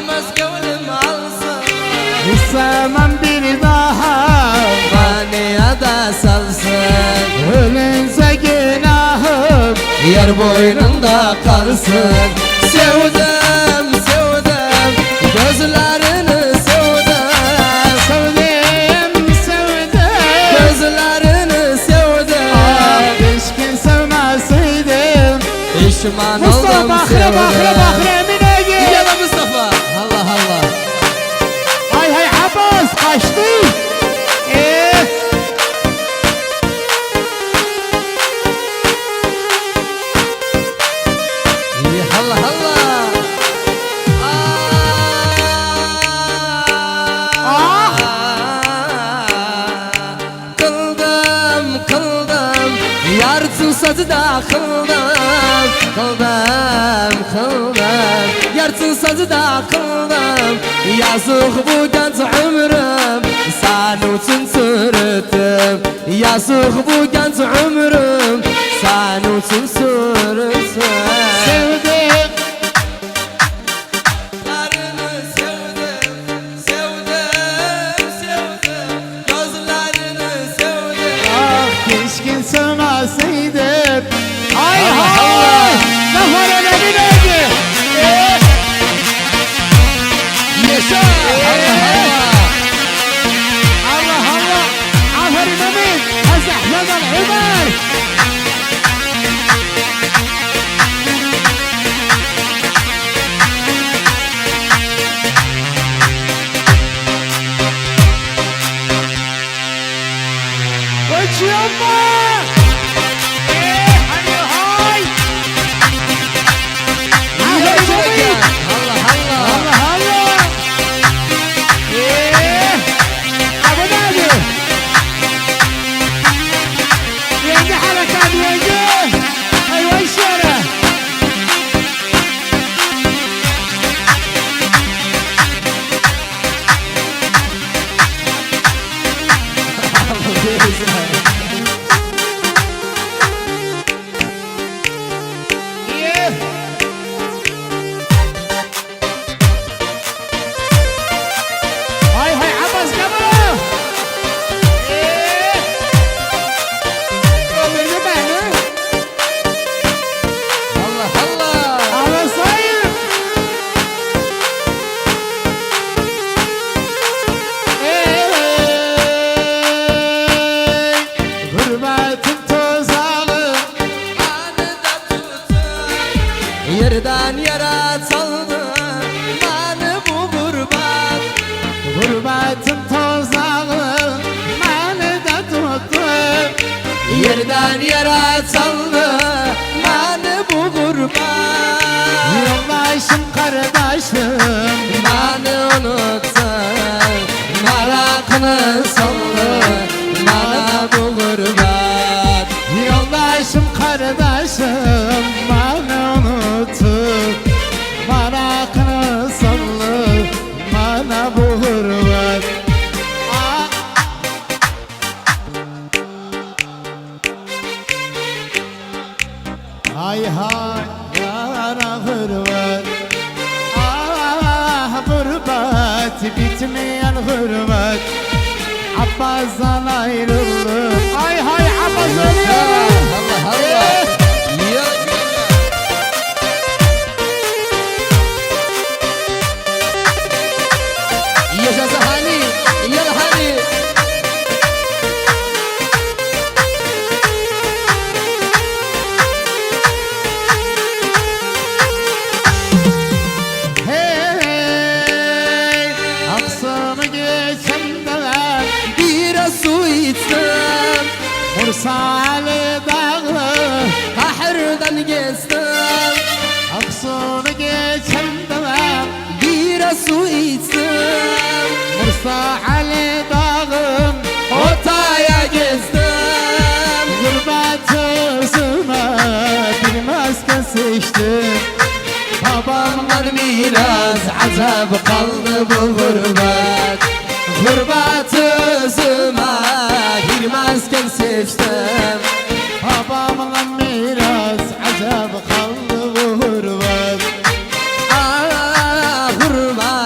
almaz gönlüm alsın. İstemem bir daha Manaya da salsın. ölünse günahım Yer boynunda kalsın. Sevdim, sevdim, gözlerini sevdim. Sevdim, sevdim, Gözlerini sevdim. keşke sevmeseydim. Pişman Mustafa oldum, Bahre sevdim. Bahre Bahre Emine gel. Ya da Mustafa. Allah Allah. Hay hay Abbas kaçtı. İyi Allah Allah. Ah! Kıldım, kıldım, yar tutsadı da kıldım. Kıldım, kıldım, yar tutsadı da kıldım. Yazık bu genç ömrüm, sen için sürdüm. Yazık bu genç ömrüm, sen için sürdüm. Sevdim. Gözlerini sevdim, sevdim, sevdim. Gözlerini sevdim. Ah keşke sevmeseydim. Ay Allah hay. Allah. Nefere Emine gel. Yaşa! Allah Allah! Allah Allah. Aferin Emin. Ezahledan Ömer. Uçuyor mu? Hadi hay. Aferin Emin. Allah Allah! Allah Allah. Abu Dhabi. Yenge harekat yenge. Ayva işare. Hay hay Abbas kamu. Ömrünü beni. Allah Allah! Ağlasayım. Hürmetin tuzağı. Anıda tutun, yerden yere saldı. Beni bu gurbet. Hürmetin tuzağı. Beni de tuttu. Yerden yere saldı. Beni bu gurbet. Yoldaşım kardeşim. Beni unuttun, merakını saldı. Bana bu gurbet. Yoldaşım kardeşim. Beni unutup merakını sallı. Bana bu hürmet. Hay hay yara hürmet. Ah gurbet bitmeyen hürmet. Abbas'tan ayrıldım. Hay hay Abbas ölüyorum. Allah Allah! Ya yaşasın hani, yal hani. Hey, aksını geçenler Bir su içtim, Mursali dağı. kahrdan geçtim. Aksını geçenler Bir su içtim, Mursali dağım. otaya gezdim. Gurbet özüme bir mesken seçtim. Babamdan miras azap kaldı bu gurbet. Gurbet özüme girmezken seçtim. Babamla miras acaba kaldı bu hürmet. Ah gurbet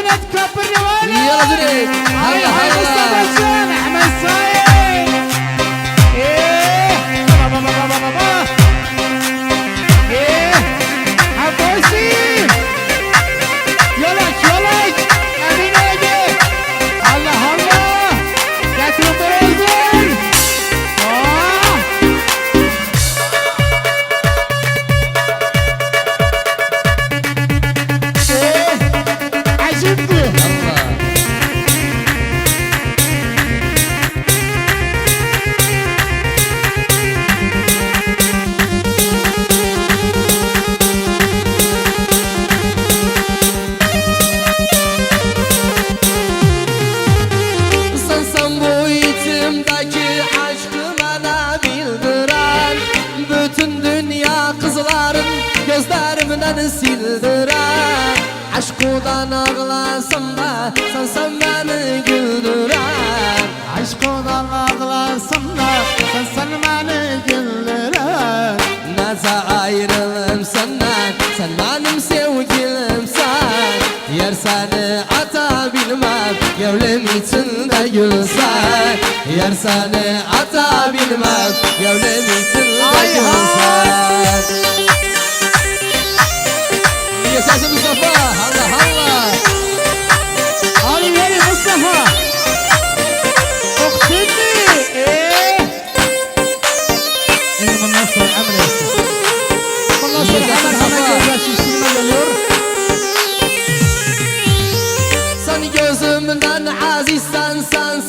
مدينة كابريوالي يلا دريك هلا هاي هلا مصطفى جان احمد سايق ايه بابا بابا بابا بابا ايه عباسي يلاك يلاك امين ايدي الله الله قاتلوا بريزن ايه عجبني يلا Sensen bu içimdeki aşkı bana bildiren Bütün dünya kızların gözlerimden sildiren Aşkudan ağlasam da sensen beni güldüren Aşkından ağlasam da sen beni güldüren Nece ayrılım senden sen benim sevgilimsen Yer seni atabilmem gevlim içinde gülsen Yer seni atabilmem gevlim içinde Ay, gülsen Yaşasın Mustafa Allah Allah Ali Veli Mustafa Oktini bundan sonra emre etsin Bundan sonra hemen gözler şiştirme geliyor Sen gözümden azizsen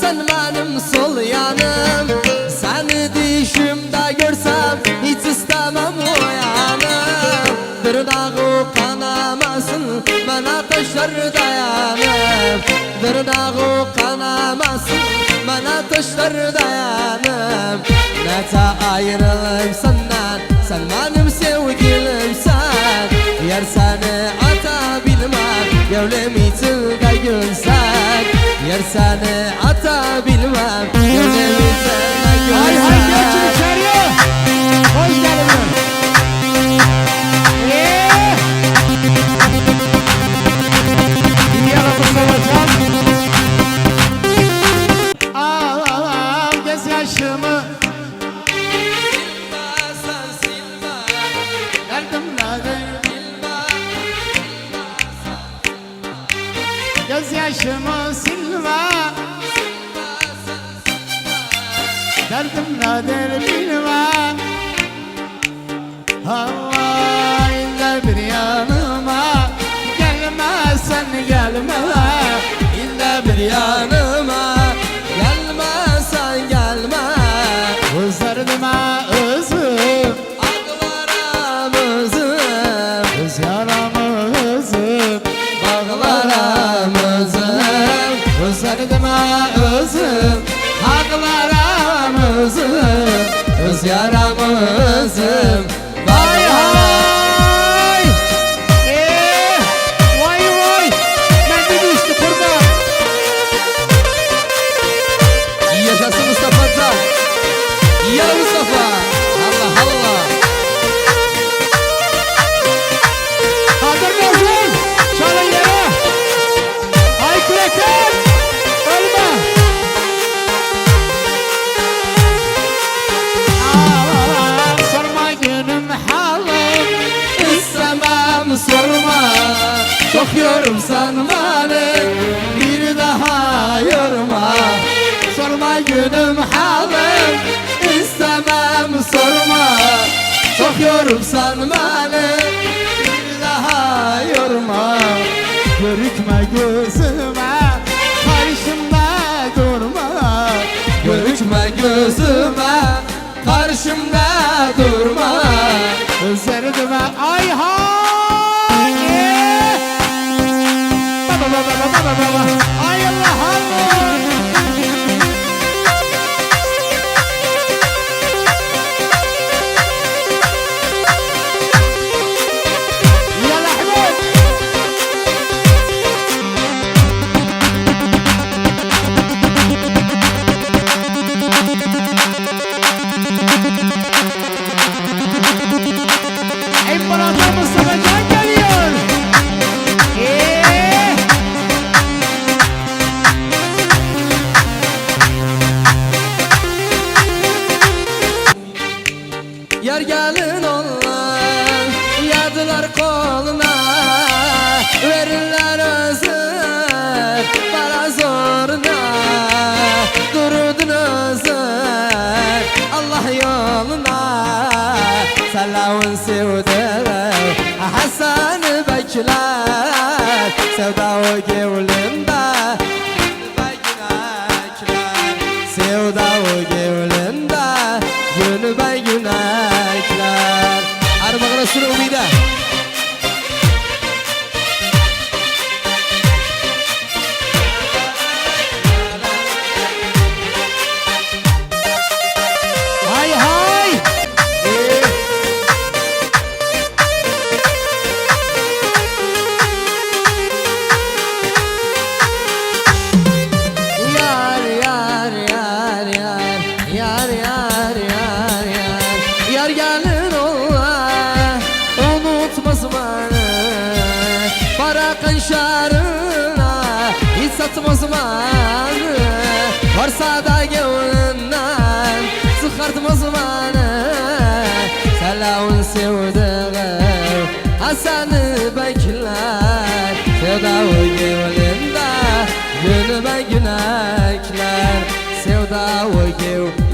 sen benim sol yanım Seni düşümde görsem hiç istemem o yanım Dırnağı kanamasın ben ateşler dayanım Dırnağı kanamasın ben ateşler dayanım Nece ayrılım senden sen benim sevgilimsen Yer seni atabilmem gevlim içinde gülsen Yer seni atabilmem gevlim içinde gülsen Hay hay geçin içeriye Hoş geldin Yara Mustafa Can Al gez yaşımı Sen silme Derdimle Göz yaşımı silme Derdim nedir bilme Allah illa bir yanıma Gelme sen gelme İlla bir yanıma gelme sen gelme Özlerime özüm Ağlaramızım Öz yaramı özüm Bağlaramızım Özlerime özüm Haklarımızım Öz yaramızım Vay hay Vay vay Ben de düştü kurban Yaşasın Mustafa Can Ya Mustafa Allah Allah Hazır mısın? Çalın yere Ay kreker Ölme Sorma günüm halim İstemem sorma Çok yorumsan beni Bir daha yorma Sorma günüm halim İstemem sorma Çok yorumsan beni Bir daha yorma Görükme gözüme Karşımda durma Görükme gözüme Karşımda durma Üzerime ay hay Baba baba baba baba Ay Allah Allah Ya Ahmet İmparator Mustafa Can geliyor. Yar gelin onlar yadılar koluna, verirler özür bana zoruna. Durudun özür Allah yoluna, selamın sevdiğim Hasan Bekler, sevda o gevlinde sevda o gevlinde günü be günekler. Arbağına sürü umide. Hay hay. Yar yar yar yar yar yar yar yar yar gelin ola unutmaz beni, barakın şarına hiç satmaz beni, varsa da gönlünden çıkartmaz beni. Selamın sevdiğim Hasan Bekler, sevda o gönlünde günü be günekler, sevda o gönlünde